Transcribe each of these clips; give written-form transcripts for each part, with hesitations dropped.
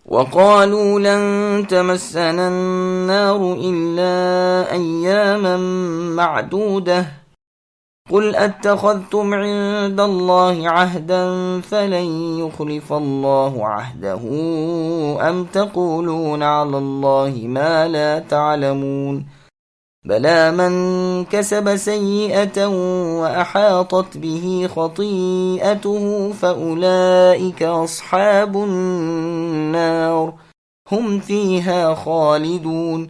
وقالوا لن تمسنا النار إلا أياما معدودة قل أتخذتم عند الله عهدا فلن يخلف الله عهده أم تقولون على الله ما لا تعلمون بلى من كسب سيئة وأحاطت به خطيئته فأولئك أصحاب النار هم فيها خالدون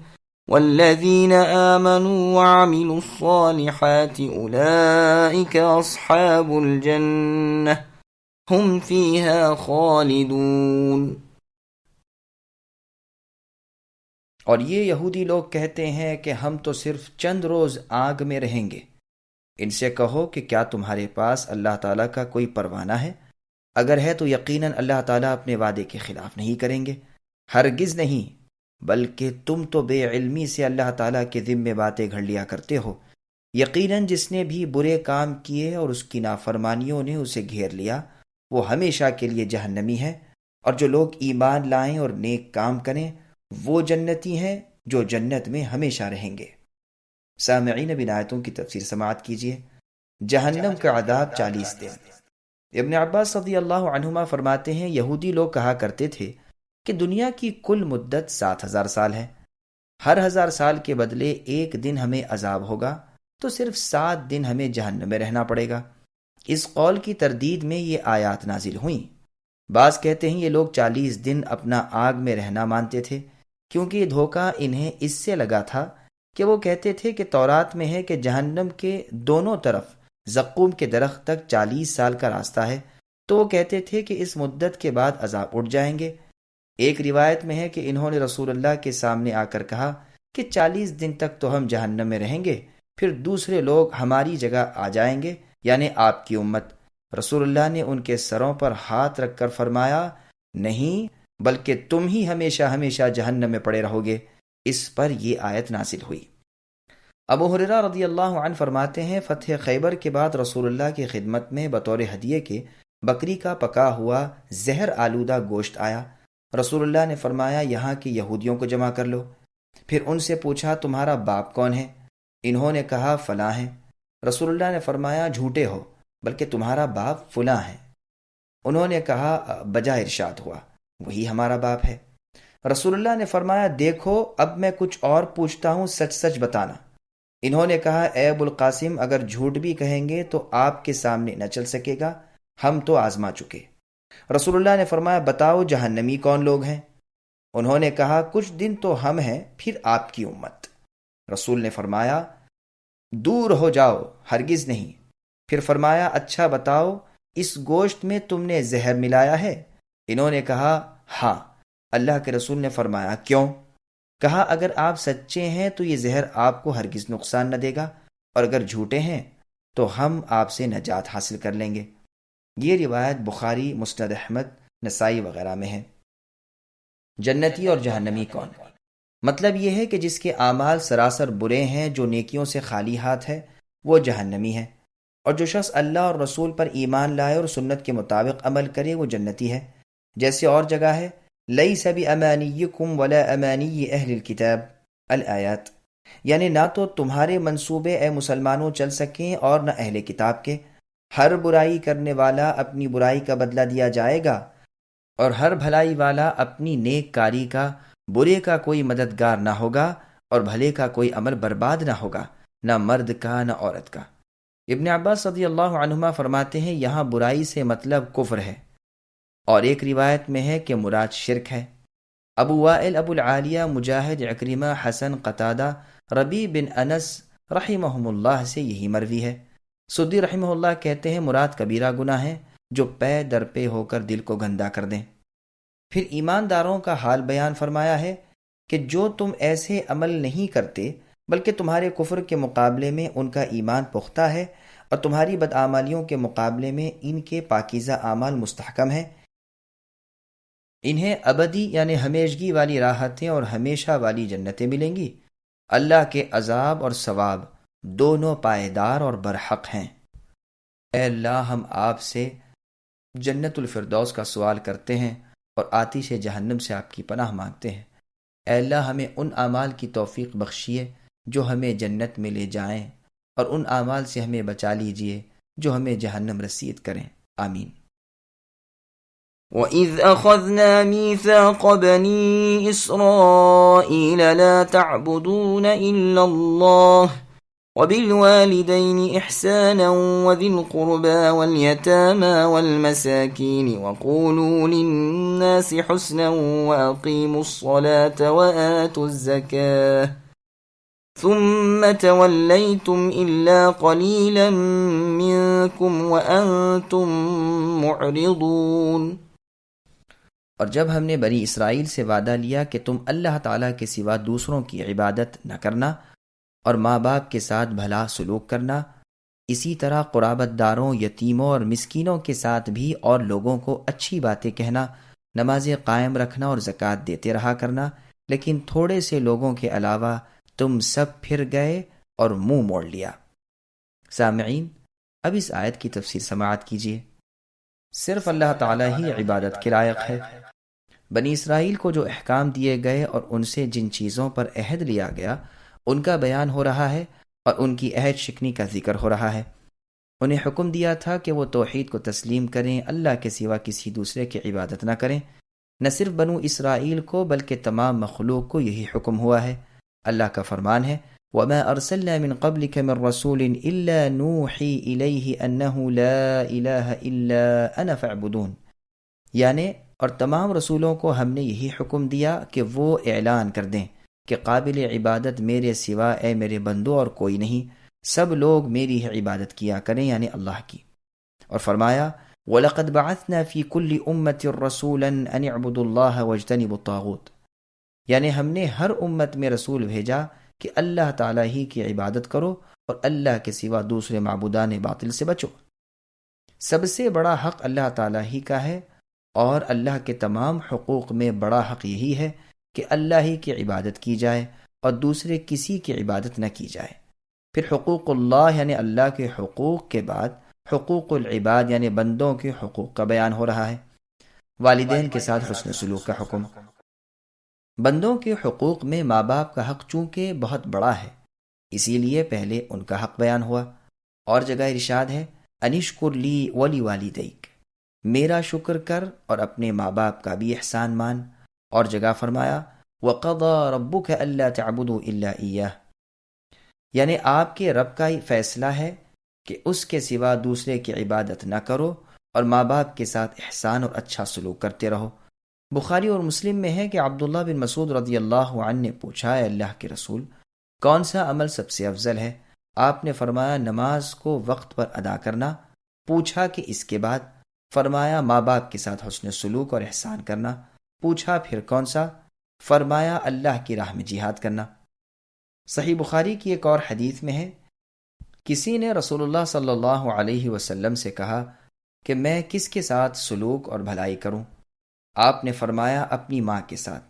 والذين آمنوا وعملوا الصالحات أولئك أصحاب الجنة هم فيها خالدون۔ اور یہ یہودی لوگ کہتے ہیں کہ ہم تو صرف چند روز آگ میں رہیں گے۔ ان سے کہو کہ کیا تمہارے پاس اللہ تعالیٰ کا کوئی پروانہ ہے؟ اگر ہے تو یقیناً اللہ تعالیٰ اپنے وعدے کے خلاف نہیں کریں گے، ہرگز نہیں، بلکہ تم تو بے علمی سے اللہ تعالیٰ کے ذمے باتیں گھڑ لیا کرتے ہو۔ یقیناً جس نے بھی برے کام کیے اور اس کی نافرمانیوں نے اسے گھیر لیا، وہ ہمیشہ کے لیے جہنمی ہے، اور جو لوگ ایمان لائیں اور نیک کام کریں وہ جنتی ہیں جو جنت میں ہمیشہ رہیں گے۔ سامعین اب ان آیتوں کی تفسیر سماعت کیجیے۔ جہنم کا عذاب 40 دن۔ ابن عباس رضی اللہ عنہما فرماتے ہیں یہودی لوگ کہا کرتے تھے کہ دنیا کی کل مدت 7000 سال ہے، ہر 1000 سال کے بدلے ایک دن ہمیں عذاب ہوگا تو صرف 7 دن ہمیں جہنم میں رہنا پڑے گا۔ اس قول کی تردید میں یہ آیات نازل ہوئیں۔ بعض کہتے ہیں یہ لوگ 40 دن اپنا آگ میں رہنا مانتے تھے، کیونکہ یہ دھوکہ انہیں اس سے لگا تھا کہ وہ کہتے تھے کہ تورات میں ہے کہ جہنم کے دونوں طرف زقوم کے درخت تک 40 سال کا راستہ ہے، تو وہ کہتے تھے کہ اس مدت کے بعد عذاب اٹھ جائیں گے۔ ایک روایت میں ہے کہ انہوں نے رسول اللہ کے سامنے آ کر کہا کہ 40 دن تک تو ہم جہنم میں رہیں گے، پھر دوسرے لوگ ہماری جگہ آ جائیں گے، یعنی آپ کی امت۔ رسول اللہ نے ان کے سروں پر ہاتھ رکھ کر فرمایا، نہیں، بلکہ تم ہی ہمیشہ ہمیشہ جہنم میں پڑے رہو گے۔ اس پر یہ آیت نازل ہوئی۔ ابو ہریرہ رضی اللہ عنہ فرماتے ہیں فتح خیبر کے بعد رسول اللہ کی خدمت میں بطور ہدیے کے بکری کا پکا ہوا زہر آلودہ گوشت آیا۔ رسول اللہ نے فرمایا یہاں کی یہودیوں کو جمع کر لو۔ پھر ان سے پوچھا تمہارا باپ کون ہے؟ انہوں نے کہا فلاں ہے۔ رسول اللہ نے فرمایا جھوٹے ہو، بلکہ تمہارا باپ فلاں ہے۔ انہوں نے کہا بجا ارشاد ہوا، وہی ہمارا باپ ہے۔ رسول اللہ نے فرمایا دیکھو اب میں کچھ اور پوچھتا ہوں، سچ سچ بتانا۔ انہوں نے کہا اے ابو القاسم اگر جھوٹ بھی کہیں گے تو آپ کے سامنے نہ چل سکے گا، ہم تو آزما چکے۔ رسول اللہ نے فرمایا بتاؤ جہنمی کون لوگ ہیں؟ انہوں نے کہا کچھ دن تو ہم ہیں، پھر آپ کی امت۔ رسول نے فرمایا دور ہو جاؤ، ہرگز نہیں۔ پھر فرمایا اچھا بتاؤ اس گوشت میں تم نے زہر ملایا ہے؟ انہوں نے کہا ہاں۔ اللہ کے رسول نے فرمایا کیوں؟ کہا اگر آپ سچے ہیں تو یہ زہر آپ کو ہرگز نقصان نہ دے گا، اور اگر جھوٹے ہیں تو ہم آپ سے نجات حاصل کر لیں گے۔ یہ روایت بخاری، مسند احمد، نسائی وغیرہ میں ہے۔ جنتی اور جہنمی کون؟ مطلب یہ ہے کہ جس کے اعمال سراسر برے ہیں، جو نیکیوں سے خالی ہاتھ ہے، وہ جہنمی ہے، اور جو شخص اللہ اور رسول پر ایمان لائے اور سنت کے مطابق عمل کرے وہ جنتی ہے۔ جیسے اور جگہ ہے لیس بامانیکم ولا امانی اہل الکتاب الآیات، یعنی نہ تو تمہارے منصوبے اے مسلمانوں چل سکیں اور نہ اہل کتاب کے۔ ہر برائی کرنے والا اپنی برائی کا بدلہ دیا جائے گا، اور ہر بھلائی والا اپنی نیک کاری کا۔ برے کا کوئی مددگار نہ ہوگا اور بھلے کا کوئی عمل برباد نہ ہوگا، نہ مرد کا نہ عورت کا۔ ابن عباس رضی اللہ عنہما فرماتے ہیں یہاں برائی سے مطلب کفر ہے، اور ایک روایت میں ہے کہ مراد شرک ہے۔ ابو وائل، ابو العالیہ، مجاہد، عکرمہ، حسن، قتادہ، ربیع بن انس رحمہم اللہ سے یہی مروی ہے۔ سدی رحمہ اللہ کہتے ہیں مراد کبیرہ گناہ ہے جو پے در پے ہو کر دل کو گندا کر دیں۔ پھر ایمانداروں کا حال بیان فرمایا ہے کہ جو تم ایسے عمل نہیں کرتے بلکہ تمہارے کفر کے مقابلے میں ان کا ایمان پختہ ہے، اور تمہاری بدعمالیوں کے مقابلے میں ان کے پاکیزہ اعمال مستحکم ہیں، انہیں ابدی یعنی ہمیشگی والی راحتیں اور ہمیشہ والی جنتیں ملیں گی۔ اللہ کے عذاب اور ثواب دونوں پائیدار اور برحق ہیں۔ اے اللہ ہم آپ سے جنت الفردوس کا سوال کرتے ہیں اور آتش جہنم سے آپ کی پناہ مانگتے ہیں۔ اے اللہ ہمیں ان اعمال کی توفیق بخشیے جو ہمیں جنت میں لے جائیں، اور ان اعمال سے ہمیں بچا لیجیے جو ہمیں جہنم رسید کریں۔ آمین۔ وَإِذْ أَخَذْنَا مِيثَاقَ بَنِي إِسْرَائِيلَ لَا تَعْبُدُونَ إِلَّا اللَّهَ وَبِالْوَالِدَيْنِ إِحْسَانًا وَذِي الْقُرْبَى وَالْيَتَامَى وَالْمَسَاكِينِ وَقُولُوا لِلنَّاسِ حُسْنًا وَأَقِيمُوا الصَّلَاةَ وَآتُوا الزَّكَاةَ ثُمَّ تَوَلَّيْتُمْ إِلَّا قَلِيلًا مِّنكُمْ وَأَنتُم مُّعْرِضُونَ۔ اور جب ہم نے بنی اسرائیل سے وعدہ لیا کہ تم اللہ تعالیٰ کے سوا دوسروں کی عبادت نہ کرنا اور ماں باپ کے ساتھ بھلا سلوک کرنا، اسی طرح قرابت داروں، یتیموں اور مسکینوں کے ساتھ بھی اور لوگوں کو اچھی باتیں کہنا، نمازیں قائم رکھنا اور زکوٰۃ دیتے رہا کرنا، لیکن تھوڑے سے لوگوں کے علاوہ تم سب پھر گئے اور منہ موڑ لیا۔ سامعین، اب اس آیت کی تفسیر سماعت کیجیے۔ صرف اللہ تعالیٰ ہی عبادت کے لائق ہے۔ بنی اسرائیل کو جو احکام دیے گئے اور ان سے جن چیزوں پر عہد لیا گیا ان کا بیان ہو رہا ہے، اور ان کی عہد شکنی کا ذکر ہو رہا ہے۔ انہیں حکم دیا تھا کہ وہ توحید کو تسلیم کریں، اللہ کے سوا کسی دوسرے کی عبادت نہ کریں۔ نہ صرف بنو اسرائیل کو بلکہ تمام مخلوق کو یہی حکم ہوا ہے۔ اللہ کا فرمان ہے، وَمَا أَرْسَلْنَا مِن قَبْلِكَ مِن رَّسُولٍ إِلَّا نُوحِي إِلَيْهِ أَنَّهُ لَا إِلَٰهَ إِلَّا أَنَا فَاعْبُدُونِ، یعنی اور تمام رسولوں کو ہم نے یہی حکم دیا کہ وہ اعلان کر دیں کہ قابل عبادت میرے سوا اے میرے بندو اور کوئی نہیں، سب لوگ میری ہی عبادت کیا کریں، یعنی اللہ کی۔ اور فرمایا، وَلَقَدْ بَعَثْنَا فِي كُلِّ أُمَّةٍ رَّسُولًا أَنِ اعْبُدُوا اللَّهَ وَاجْتَنِبُوا الطَّاغُوتَ، یعنی ہم نے ہر امت میں رسول بھیجا کہ اللہ تعالیٰ ہی کی عبادت کرو اور اللہ کے سوا دوسرے معبودان باطل سے بچو۔ سب سے بڑا حق اللہ تعالیٰ ہی کا ہے، اور اللہ کے تمام حقوق میں بڑا حق یہی ہے کہ اللہ ہی کی عبادت کی جائے اور دوسرے کسی کی عبادت نہ کی جائے۔ پھر حقوق اللہ یعنی اللہ کے حقوق کے بعد حقوق العباد یعنی بندوں کے حقوق کا بیان ہو رہا ہے۔ والدین کے ساتھ حسن سلوک کا حکم۔ بندوں کے حقوق میں ماں باپ کا حق چونکہ بہت بڑا ہے، اسی لیے پہلے ان کا حق بیان ہوا۔ اور جگہ ارشاد ہے، انشکر لی ولی والدیک، میرا شکر کر اور اپنے ماں باپ کا بھی احسان مان۔ اور جگہ فرمایا، وَقَضَىٰ رَبُّكَ أَلَّا تَعْبُدُوا إِلَّا إِيَّاهُ، یعنی آپ کے رب کا ہی فیصلہ ہے کہ اس کے سوا دوسرے کی عبادت نہ کرو اور ماں باپ کے ساتھ احسان اور اچھا سلوک کرتے رہو۔ بخاری اور مسلم میں ہے کہ عبداللہ بن مسعود رضی اللہ عنہ نے پوچھا، اے اللہ کے رسول، کون سا عمل سب سے افضل ہے؟ آپ نے فرمایا، نماز کو وقت پر ادا کرنا۔ پوچھا کہ اس کے بعد؟ فرمایا، ماں باپ کے ساتھ حسن سلوک اور احسان کرنا۔ پوچھا پھر کون سا؟ فرمایا، اللہ کی راہ میں جہاد کرنا۔ صحیح بخاری کی ایک اور حدیث میں ہے، کسی نے رسول اللہ صلی اللہ علیہ وسلم سے کہا کہ میں کس کے ساتھ سلوک اور بھلائی کروں؟ آپ نے فرمایا، اپنی ماں کے ساتھ۔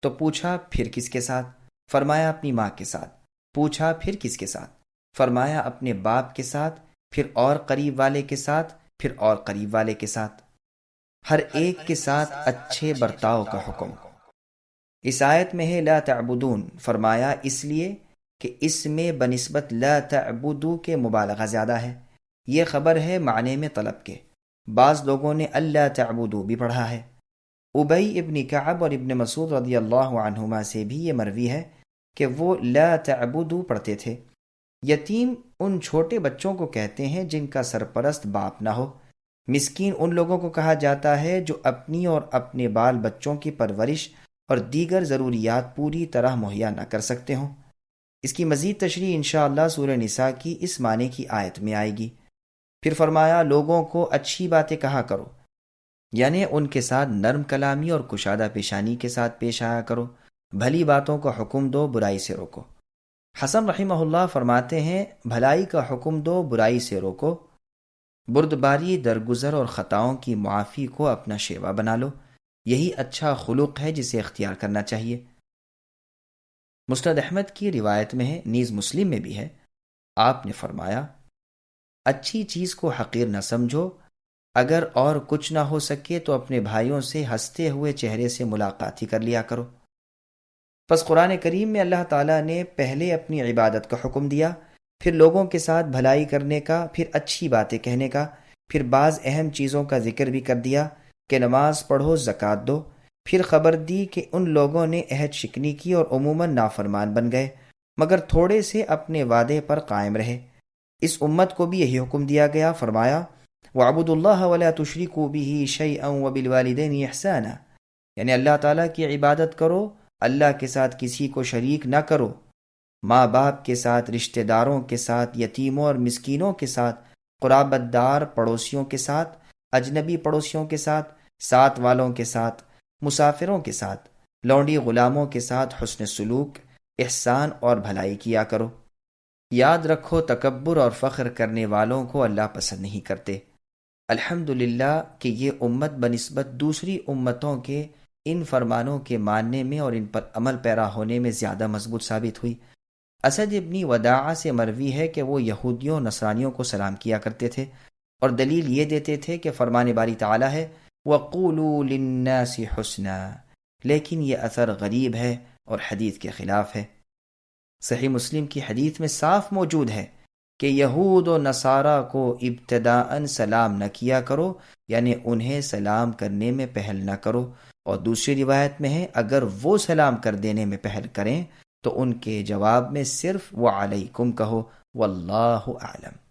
تو پوچھا پھر کس کے ساتھ؟ فرمایا، اپنی ماں کے ساتھ۔ پوچھا پھر کس کے ساتھ؟ فرمایا، اپنے باپ کے ساتھ، پھر اور قریب والے کے ساتھ، پھر اور قریب والے کے ساتھ، ہر ایک کے ساتھ اچھے برتاؤ کا حکم۔ اس آیت میں ہے لا تعبدون، فرمایا اس لیے کہ اس میں بنسبت لا تعبدو کے مبالغہ زیادہ ہے۔ یہ خبر ہے معنی میں طلب کے۔ بعض لوگوں نے اللہ تعبدو بھی پڑھا ہے۔ ابی ابن کعب اور ابن مسعود رضی اللہ عنہما سے بھی یہ مروی ہے کہ وہ لا تعبدو پڑھتے تھے۔ یتیم ان چھوٹے بچوں کو کہتے ہیں جن کا سرپرست باپ نہ ہو۔ مسکین ان لوگوں کو کہا جاتا ہے جو اپنی اور اپنے بال بچوں کی پرورش اور دیگر ضروریات پوری طرح مہیا نہ کر سکتے ہوں۔ اس کی مزید تشریح انشاءاللہ سورہ نساء کی اس معنی کی آیت میں آئے گی۔ پھر فرمایا، لوگوں کو اچھی باتیں کہا کرو، یعنی ان کے ساتھ نرم کلامی اور کشادہ پیشانی کے ساتھ پیش آیا کرو، بھلی باتوں کا حکم دو، برائی سے روکو۔ حسن رحمہ اللہ فرماتے ہیں، بھلائی کا حکم دو، برائی سے روکو، بردباری، درگزر اور خطاؤں کی معافی کو اپنا شیوا بنا لو، یہی اچھا خلق ہے جسے اختیار کرنا چاہیے۔ مسند احمد کی روایت میں ہے، نیز مسلم میں بھی ہے، آپ نے فرمایا، اچھی چیز کو حقیر نہ سمجھو، اگر اور کچھ نہ ہو سکے تو اپنے بھائیوں سے ہنستے ہوئے چہرے سے ملاقات ہی کر لیا کرو۔ پس قرآن کریم میں اللہ تعالیٰ نے پہلے اپنی عبادت کا حکم دیا، پھر لوگوں کے ساتھ بھلائی کرنے کا، پھر اچھی باتیں کہنے کا، پھر بعض اہم چیزوں کا ذکر بھی کر دیا کہ نماز پڑھو، زکوٰۃ دو، پھر خبر دی کہ ان لوگوں نے عہد شکنی کی اور عموماً نافرمان بن گئے، مگر تھوڑے سے اپنے وعدے پر قائم رہے۔ اس امت کو بھی یہی حکم دیا گیا، فرمایا وَاعْبُدُوا اللَّهَ وَلَا تُشْرِكُوا بِهِ شَيْئًا وَبِالْوَالِدَيْنِ إِحْسَانًا، یعنی اللہ تعالیٰ کی عبادت کرو، اللہ کے ساتھ کسی کو شریک نہ کرو، ماں باپ کے ساتھ، رشتہ داروں کے ساتھ، یتیموں اور مسکینوں کے ساتھ، قرابت دار پڑوسیوں کے ساتھ، اجنبی پڑوسیوں کے ساتھ، ساتھ والوں کے ساتھ، مسافروں کے ساتھ، لونڈی غلاموں کے ساتھ حسن سلوک، احسان اور بھلائی کیا کرو۔ یاد رکھو تکبر اور فخر کرنے والوں کو اللہ پسند نہیں کرتے۔ الحمدللہ کہ یہ امت بنسبت دوسری امتوں کے ان فرمانوں کے ماننے میں اور ان پر عمل پیرا ہونے میں زیادہ مضبوط ثابت ہوئی۔ اسد ابن وداعہ سے مروی ہے کہ وہ یہودیوں نصرانیوں کو سلام کیا کرتے تھے اور دلیل یہ دیتے تھے کہ فرمان باری تعالیٰ ہے وَقُولُوا لِلنَّاسِ حُسْنًا، لیکن یہ اثر غریب ہے اور حدیث کے خلاف ہے۔ صحیح مسلم کی حدیث میں صاف موجود ہے کہ یہود و نصارہ کو ابتداءً سلام نہ کیا کرو، یعنی انہیں سلام کرنے میں پہل نہ کرو، اور دوسری روایت میں ہے اگر وہ سلام کر دینے میں پہل کریں تو ان کے جواب میں صرف وعلیکم کہو، واللہ اعلم۔